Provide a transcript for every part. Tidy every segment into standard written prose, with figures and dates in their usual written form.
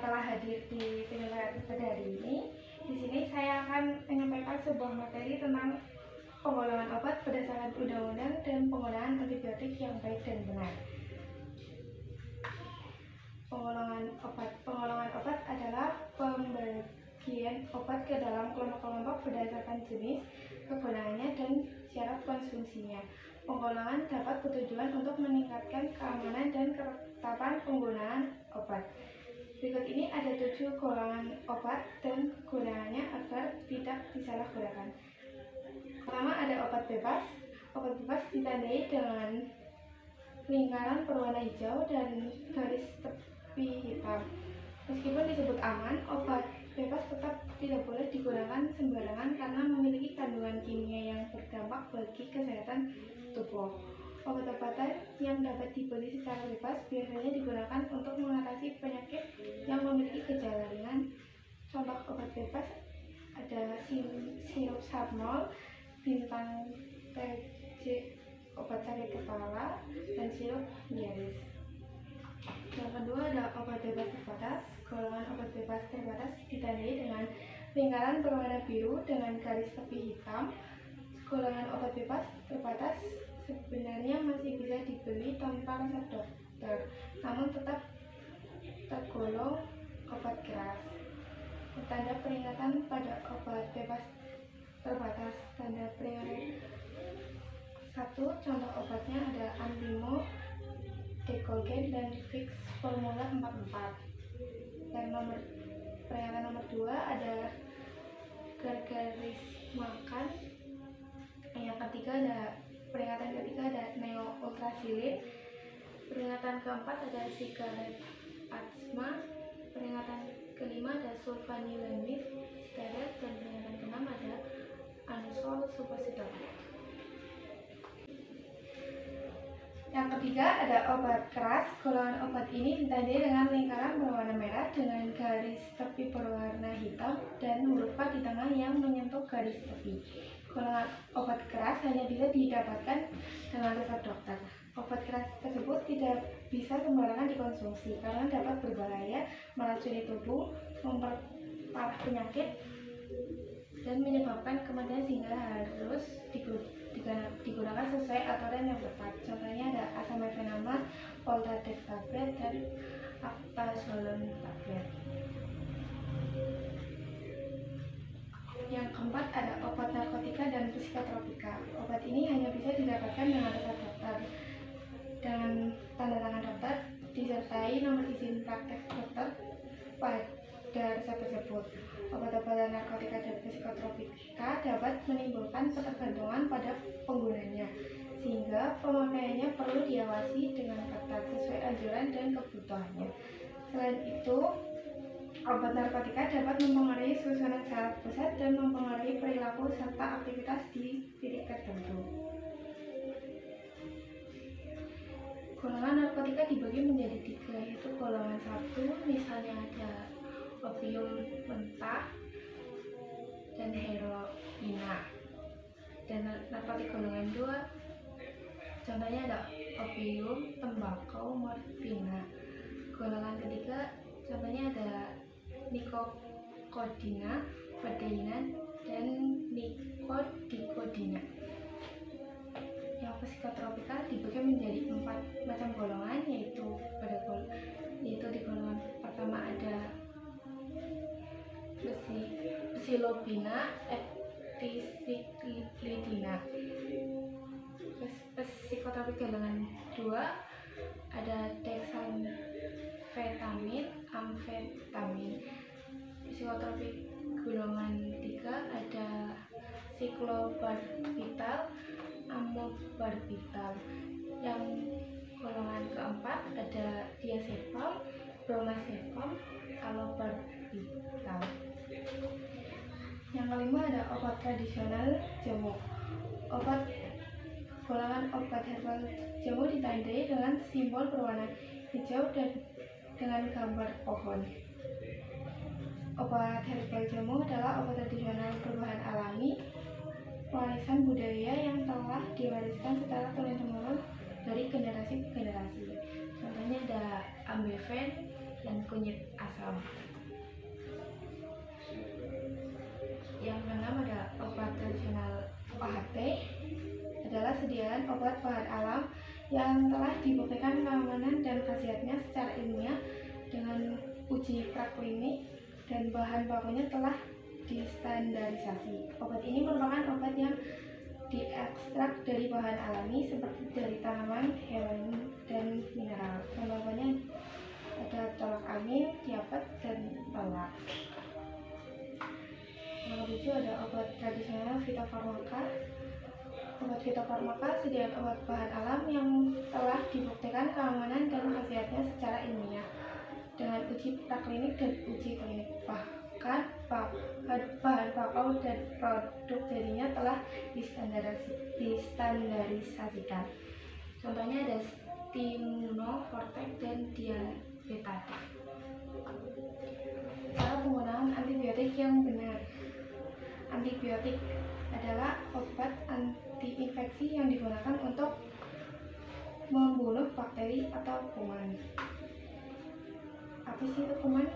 telah hadir di penyelenggara pada hari ini. Di sini saya akan menyampaikan sebuah materi tentang penggolongan obat berdasarkan undang-undang dan penggunaan antibiotik yang baik dan benar. Penggolongan obat adalah pembagian obat ke dalam kelompok-kelompok berdasarkan jenis, kegunaannya, dan syarat konsumsinya. Penggolongan dapat bertujuan untuk meningkatkan keamanan dan ketetapan penggunaan obat. Berikut ini ada 7 golongan obat dan gunaannya agar tidak disalahgunakan. Pertama ada obat bebas. Obat bebas ditandai dengan lingkaran berwarna hijau dan garis tepi hitam. Meskipun disebut aman, obat bebas tetap tidak boleh digunakan sembarangan karena memiliki kandungan kimia yang berdampak bagi kesehatan tubuh. Obat-obatan yang dapat dibeli secara bebas biasanya digunakan untuk mengatasi penyakit yang memiliki gejala ringan. Contoh obat bebas ada sirup Sabmol, bintang TJ obat sakit kepala, dan sirup Diaris. Yang kedua ada obat bebas terbatas. Golongan obat bebas terbatas ditandai dengan lingkaran berwarna biru dengan garis tepi hitam. Golongan obat bebas terbatas sebenarnya masih bisa dibeli tanpa resep dokter, namun tetap tergolong obat keras. Tanda peringatan pada obat bebas terbatas. Tanda peringatan 1. Contoh obatnya ada Antimo, Decolgen, dan Fix Formula 44. Yang peringatan nomor 2 ada Gargaris Makan. Yang ketiga ada peringatan ketiga ada Neo Ultrasilin. Peringatan keempat ada Sigaret Asma. Peringatan kelima ada Sulfanilamid Steroid, dan peringatan keenam ada Anusol Suppository. Yang ketiga ada obat keras. Golongan obat ini ditandai dengan lingkaran berwarna merah dengan garis tepi berwarna hitam dan huruf K di tengah yang menyentuh garis tepi. Golongan obat keras hanya bisa didapatkan dengan resep dokter. Obat keras tersebut tidak bisa sembarangan dikonsumsi karena dapat berbahaya, meracuni tubuh, memperparah penyakit, dan menyebabkan kematian sehingga harus digunakan sesuai aturan yang tepat. Contohnya ada asamefenamat, Poltadek tablet, dan Actazolone tablet. Yang keempat ada obat narkotika dan psikotropika. Obat ini hanya bisa didapatkan dengan resep dokter dengan tanda tangan dokter disertai nomor izin praktek dokter pada resep tersebut. Obat-obatan narkotika dan psikotropika dapat menimbulkan ketergantungan pada penggunanya, sehingga pemakaiannya perlu diawasi dengan ketat sesuai anjuran dan kebutuhannya. Selain itu, obat narkotika dapat mempengaruhi susunan saraf pusat dan mempengaruhi perilaku serta aktivitas di titik tertentu. Golongan narkotika dibagi menjadi 3, yaitu golongan 1 misalnya ada opium mentah dan heroina. Dan narkotik golongan 2 contohnya ada opium, tembakau, morfina. Golongan ketiga contohnya ada nikokodina, kodeina, dan nikodikotina. Yang psikotropika dibagi menjadi 4 macam golongan, yaitu di golongan pertama ada psilocybina, epiciclidina. Psikotropik golongan 2 ada dexamfetamin, amfetamin. Psikotropik golongan 3 ada siklobarbital, amobarbital. Yang golongan keempat ada diazepam, bromazepam, alobarbital. Yang kelima ada obat tradisional jamu. Golongan obat herbal jamu ditandai dengan simbol berwarna hijau dan dengan gambar pohon. Obat herbal jamu adalah obat tradisional berbahan alami, warisan budaya yang telah diwariskan secara turun-temurun dari generasi ke generasi. Contohnya ada ambeven, dan kunyit asam. Yang keenam ada obat tradisional OHT, adalah sediaan obat bahan alam yang telah dibuktikan keamanan dan khasiatnya secara ilmiah dengan uji praklinik dan bahan bakunya telah distandarisasi. Obat ini merupakan obat yang diekstrak dari bahan alami seperti dari tanaman, hewan, dan mineral. Contohnya ada tolak angin, diapet, dan telak. Yang ketujuh ada obat tradisional fitofarmaka. Obat fitofarmaka sediaan obat bahan alam yang telah dibuktikan keamanan dan khasiatnya secara ilmiah dengan uji praklinik dan uji klinik. Bahkan bahan baku dan produk jadinya telah distandarisasikan. Contohnya ada Stimuno, Fortex, dan Diabetade. Cara penggunaan antibiotik yang benar. Antibiotik adalah obat anti-infeksi yang digunakan untuk membunuh bakteri atau kuman. Apa sih itu kuman?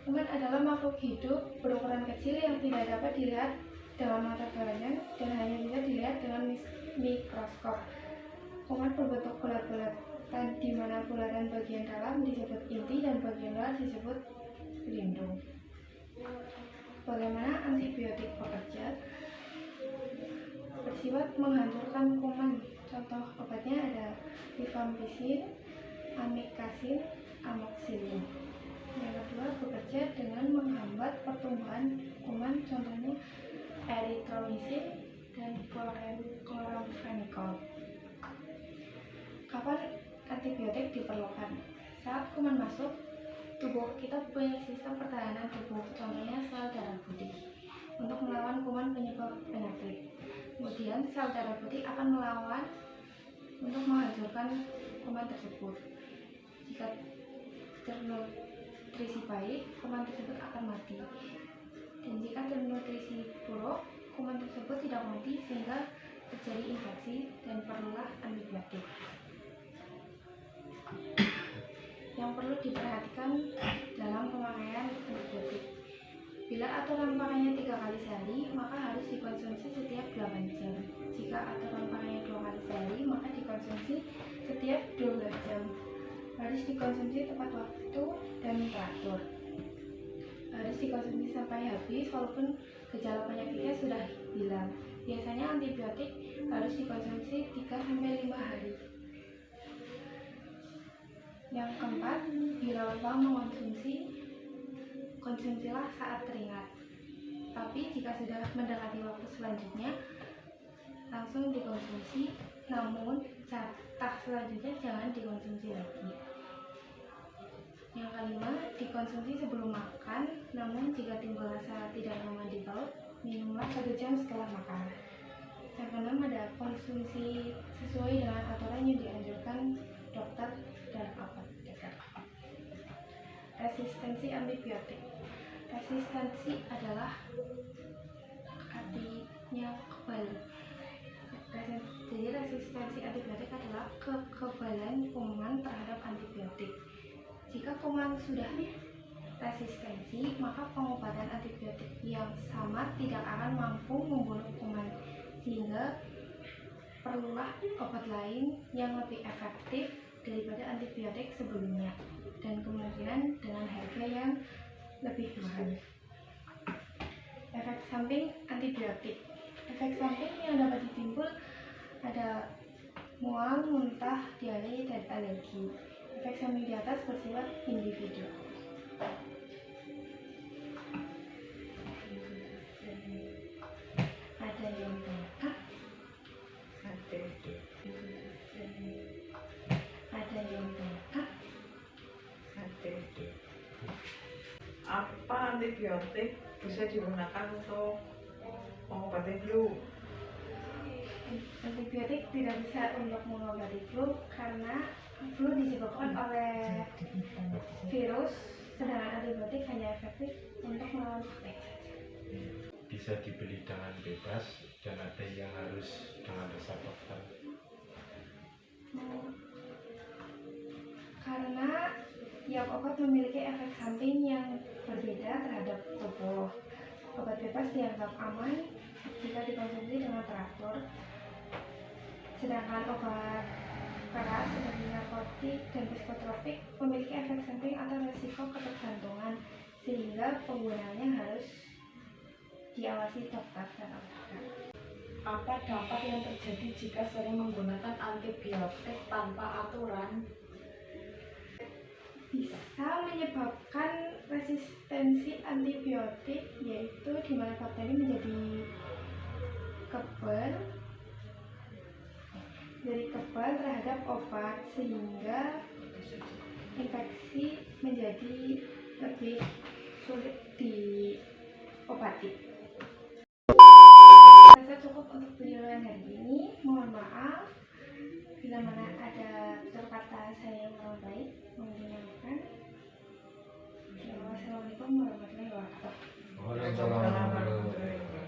Kuman adalah makhluk hidup berukuran kecil yang tidak dapat dilihat dengan mata telanjang dan hanya bisa dilihat dengan mikroskop. Kuman berbentuk bulat-bulatan di mana bulatan bagian dalam disebut inti dan bagian luar disebut pelindung. Bagaimana antibiotik bekerja? Bersifat menghancurkan kuman. Contoh obatnya ada rifampicin, amikacin, amoxicillin. Yang kedua, bekerja dengan menghambat pertumbuhan kuman. Contohnya erythromycin dan chloramphenicol. Kapan antibiotik diperlukan? Saat kuman masuk, tubuh kita punya sistem pertahanan tubuh, contohnya sel darah putih, untuk melawan kuman penyebab penyakit. Kemudian sel darah putih akan melawan untuk menghancurkan kuman tersebut. Jika ternutrisi baik, kuman tersebut akan mati. Dan jika ternutrisi buruk, kuman tersebut tidak mati sehingga terjadi infeksi dan perlulah antibiotik. Yang perlu diperhatikan dalam pemakaian antibiotik. Bila aturan pakainya 3 kali sehari, maka harus dikonsumsi setiap 8 jam. Jika aturan pakainya 2 kali sehari, maka dikonsumsi setiap 12 jam. Harus dikonsumsi tepat waktu dan teratur. Harus dikonsumsi sampai habis walaupun gejala penyakitnya sudah hilang. Biasanya antibiotik harus dikonsumsi 3-5 hari. Yang keempat, bila lupa mengonsumsi, konsumsilah saat teringat. Tapi jika sudah mendekati waktu selanjutnya, langsung dikonsumsi. Namun jatah selanjutnya jangan dikonsumsi lagi. Yang kelima, dikonsumsi sebelum makan. Namun jika timbul rasa tidak nyaman di perut, minumlah 1 jam setelah makan. Yang keenam ada konsumsi sesuai dengan aturan yang dianjurkan dokter dan apoteker. Resistensi antibiotik. Resistensi adalah artinya kebal. Jadi resistensi antibiotik adalah kekebalan kuman terhadap antibiotik. Jika kuman sudah resistensi, maka pengobatan antibiotik yang sama tidak akan mampu membunuh kuman, sehingga perlulah obat lain yang lebih efektif daripada antibiotik sebelumnya dan kemungkinan dengan harga yang lebih mahal. Efek samping antibiotik. Efek samping yang dapat ditimbul ada mual, muntah, diare, dan alergi. Efek samping di atas bersifat individu. Ada yang bertanya? Ada yang bertanya? Apa antibiotik bisa digunakan untuk mengobati flu? Antibiotik tidak bisa untuk mengobati flu karena flu disebabkan oleh virus, sedangkan antibiotik hanya efektif untuk melawan bakteri. Bisa dibeli dengan bebas dan ada yang harus dengan resep dokter. Karena tiap Setiap obat memiliki efek samping yang berbeda terhadap tubuh. Obat bebas dianggap aman jika dikonsumsi dengan teratur, sedangkan obat keras seperti narkotik dan psikotropik memiliki efek samping atau resiko ketergantungan, sehingga penggunaannya harus diawasi dokter dan obat. Apa dampak yang terjadi jika sering menggunakan antibiotik tanpa aturan? Bisa menyebabkan resistensi antibiotik, yaitu di mana bakteri menjadi kebal terhadap obat, sehingga infeksi menjadi lebih sulit diobati. Saya cukup untuk penjelasan hari ini. Mohon maaf bila mana ada kata saya yang kurang baik. Menggunakan. Wassalamualaikum warahmatullahi wabarakatuh. Waalaikumsalam warahmatullahi wabarakatuh.